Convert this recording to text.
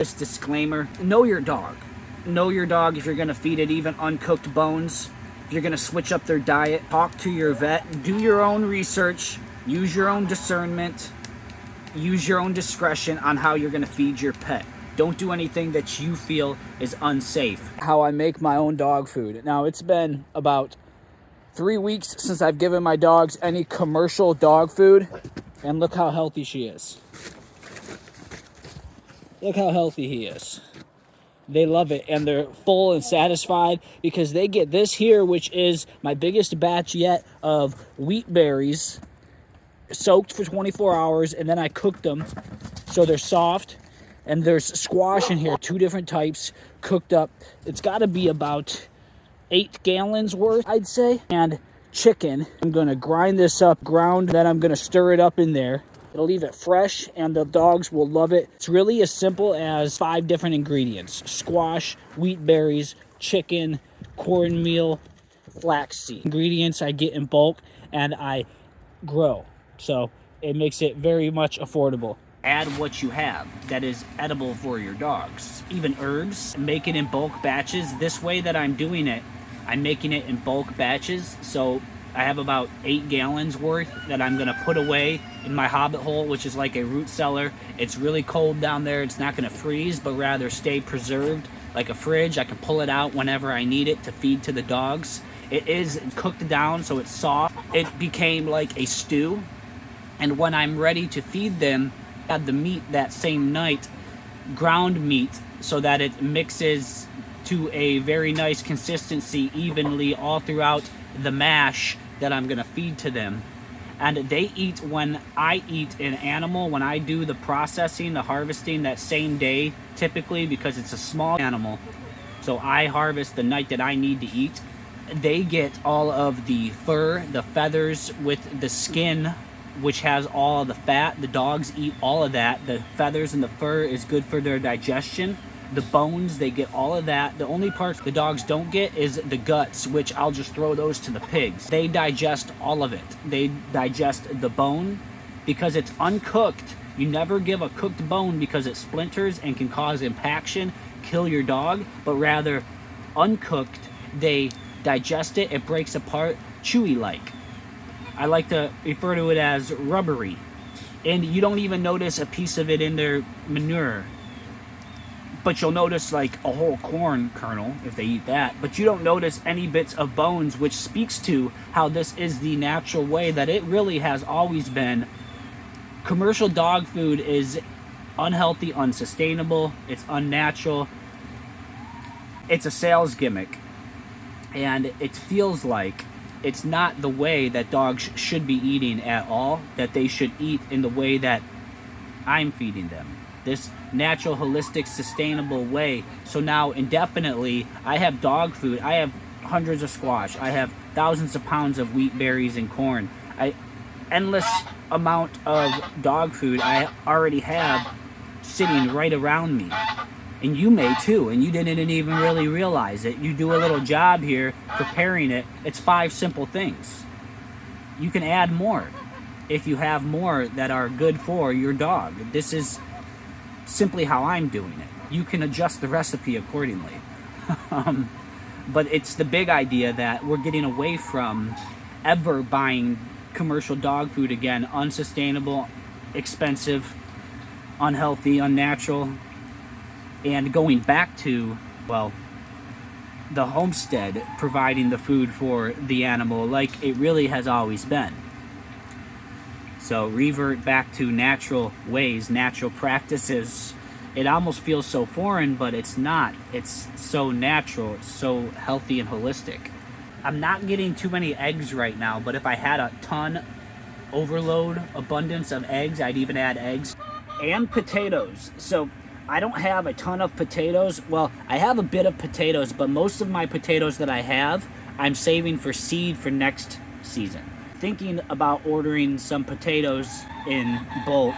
This disclaimer, know your dog. Know your dog if you're gonna feed it even uncooked bones. If you're gonna switch up their diet, talk to your vet, do your own research, use your own discernment, use your own discretion on how you're gonna feed your pet. Don't do anything that you feel is unsafe. How I make my own dog food. Now, it's been about 3 weeks since I've given my dogs any commercial dog food, and look how healthy she is. Look how healthy he is. They love it, and they're full and satisfied because they get this here, which is my biggest batch yet of wheat berries, soaked for 24 hours, and then I cooked them so they're soft. And there's squash in here, 2 different types, cooked up. It's got to be about 8 gallons worth, I'd say. And chicken. I'm going to grind this up, then I'm going to stir it up in there. It'll leave it fresh, and the dogs will love it. It's really as simple as 5 different ingredients: squash, wheat berries, chicken, cornmeal, flaxseed. Ingredients I get in bulk, and I grow. So it makes it very much affordable. Add what you have that is edible for your dogs. Even herbs, make it in bulk batches. This way that I'm doing it, I'm making it in bulk batches. So I have about 8 gallons worth that I'm gonna put away in my hobbit hole, which is like a root cellar. It's really cold down there. It's not gonna freeze, but rather stay preserved like a fridge. I can pull it out whenever I need it to feed to the dogs. It is cooked down, so it's soft. It became like a stew. And when I'm ready to feed them, add the meat that same night, ground meat, so that it mixes to a very nice consistency evenly all throughout the mash that I'm gonna feed to them. And they eat when I eat an animal, when I do the processing, the harvesting that same day, typically, because it's a small animal. So I harvest the night that I need to eat. They get all of the fur, the feathers with the skin, which has all the fat. The dogs eat all of that. The feathers and the fur is good for their digestion. The bones, they get all of that. The only parts the dogs don't get is the guts, which I'll just throw those to the pigs. They digest all of it. They digest the bone because it's uncooked. You never give a cooked bone because it splinters and can cause impaction, kill your dog, but rather uncooked, they digest it, it breaks apart, chewy-like. I like to refer to it as rubbery. And you don't even notice a piece of it in their manure. But you'll notice like a whole corn kernel if they eat that. But you don't notice any bits of bones, which speaks to how this is the natural way that it really has always been. Commercial dog food is unhealthy, unsustainable, it's unnatural. It's a sales gimmick. And it feels like it's not the way that dogs should be eating at all, that they should eat in the way that I'm feeding them. This natural, holistic, sustainable way. So now, indefinitely, I have dog food. I have hundreds of squash. I have thousands of pounds of wheat berries and corn. Endless amount of dog food I already have sitting right around me. And you may too, and you didn't even really realize it. You do a little job here preparing it. It's 5 simple things. You can add more if you have more that are good for your dog. This is simply how I'm doing it. You can adjust the recipe accordingly. But it's the big idea that we're getting away from ever buying commercial dog food again. Unsustainable, expensive, unhealthy, unnatural. And going back to, well, the homestead providing the food for the animal like it really has always been. So revert back to natural ways, natural practices. It almost feels so foreign, but it's not. It's so natural, it's so healthy and holistic. I'm not getting too many eggs right now, but if I had a ton, overload, abundance of eggs, I'd even add eggs. And potatoes. So I don't have a ton of potatoes. Well, I have a bit of potatoes, but most of my potatoes that I have, I'm saving for seed for next season. Thinking about ordering some potatoes in bulk